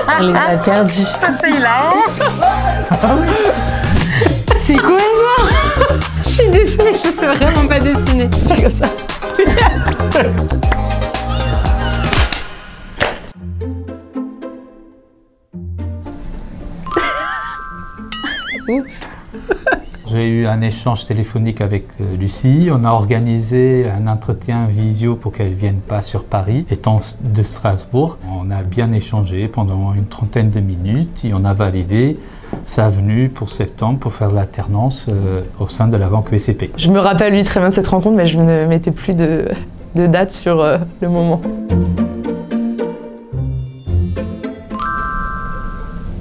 On les a perdus. Ça, c'est hilarant. C'est quoi ça? Je suis désolée, je sais vraiment pas dessiner. Pas comme ça. Oups. J'ai eu un échange téléphonique avec Lucie. On a organisé un entretien visio pour qu'elle ne vienne pas sur Paris, étant de Strasbourg. On a bien échangé pendant une trentaine de minutes et on a validé sa venue pour septembre pour faire l'alternance au sein de la banque BCP. Je me rappelle lui très bien de cette rencontre, mais je ne mettais plus de date sur le moment.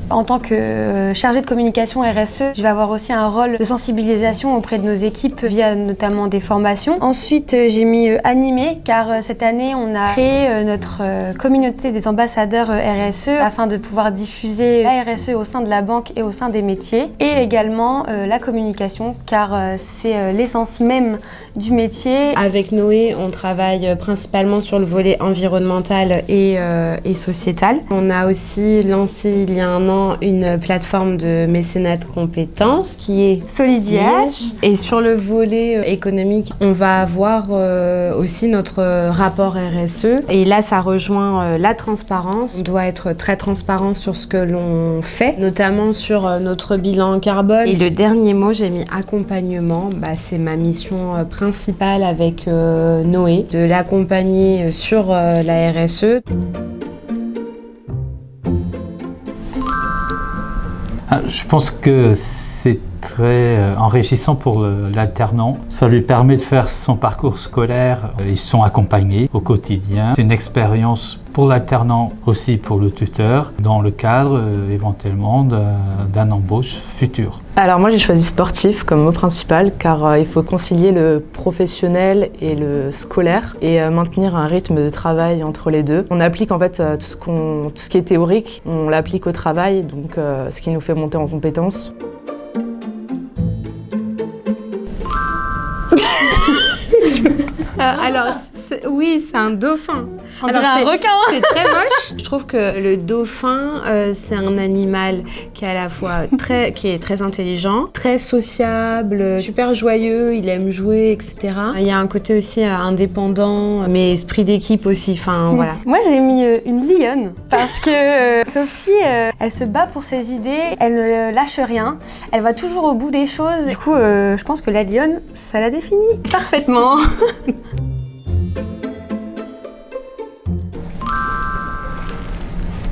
En tant que chargée de communication RSE, je vais avoir aussi un rôle de sensibilisation auprès de nos équipes via notamment des formations. Ensuite, j'ai mis animer car cette année, on a créé notre communauté des ambassadeurs RSE afin de pouvoir diffuser la RSE au sein de la banque et au sein des métiers et également la communication car c'est l'essence même du métier. Avec Noé, on travaille principalement sur le volet environnemental et sociétal. On a aussi lancé il y a un an une plateforme de mécénat de compétences qui est Solidiage. Et sur le volet économique, on va avoir aussi notre rapport RSE. Et là, ça rejoint la transparence. On doit être très transparent sur ce que l'on fait, notamment sur notre bilan carbone. Et le dernier mot, j'ai mis accompagnement. C'est ma mission principale avec Noé, de l'accompagner sur la RSE. Je pense que c'est très enrichissant pour l'alternant. Ça lui permet de faire son parcours scolaire. Ils sont accompagnés au quotidien. C'est une expérience pour l'alternant, aussi pour le tuteur, dans le cadre éventuellement d'un embauche futur. Alors moi j'ai choisi sportif comme mot principal car il faut concilier le professionnel et le scolaire et maintenir un rythme de travail entre les deux. On applique en fait tout ce qui est théorique, on l'applique au travail, donc ce qui nous fait monter en compétences. Alors, oui, c'est un dauphin. On dirait un requin. C'est très moche. Je trouve que le dauphin, c'est un animal qui est à la fois qui est très intelligent, très sociable, super joyeux, il aime jouer, etc. Il y a un côté aussi indépendant, mais esprit d'équipe aussi. Enfin, voilà. Moi, j'ai mis une lionne parce que Sophie, elle se bat pour ses idées, elle ne lâche rien, elle va toujours au bout des choses. Du coup, je pense que la lionne, ça la définit parfaitement.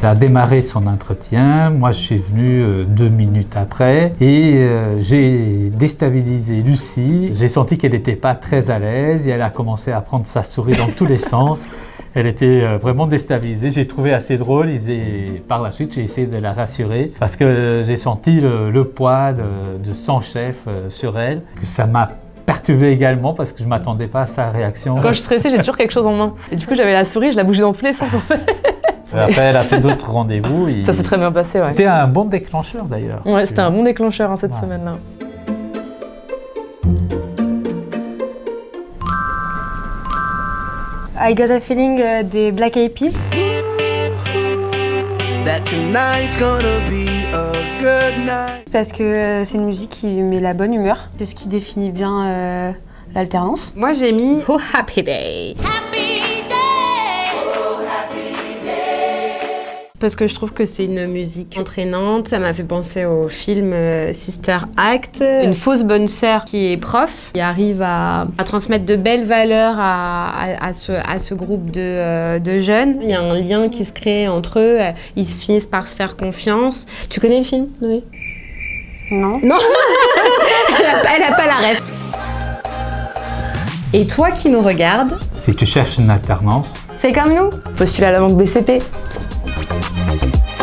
Elle a démarré son entretien, moi je suis venu 2 minutes après et j'ai déstabilisé Lucie. J'ai senti qu'elle n'était pas très à l'aise et elle a commencé à prendre sa souris dans tous les sens. Elle était vraiment déstabilisée, j'ai trouvé assez drôle et par la suite j'ai essayé de la rassurer parce que j'ai senti le poids de son chef sur elle, que ça m'a perturbé également parce que je ne m'attendais pas à sa réaction. Quand je suis stressée, j'ai toujours quelque chose en main. Et du coup j'avais la souris, je la bougeais dans tous les sens en fait. Après, elle a fait d'autres rendez-vous. Ça s'est très bien passé, ouais. C'était un bon déclencheur d'ailleurs. Ouais, c'était un bon déclencheur cette semaine-là. I Got a Feeling des Black Eyed Peas. Parce que c'est une musique qui met la bonne humeur. C'est ce qui définit bien l'alternance. Moi, j'ai mis Oh Happy Day. Parce que je trouve que c'est une musique entraînante. Ça m'a fait penser au film Sister Act. Une fausse bonne sœur qui est prof, qui arrive à transmettre de belles valeurs à ce groupe de jeunes. Il y a un lien qui se crée entre eux. Ils finissent par se faire confiance. Tu connais le film, Noé? Non. Non. Elle a pas la ref. Et toi qui nous regardes, si tu cherches une alternance, fais comme nous. Postule à la banque BCP. Thank you.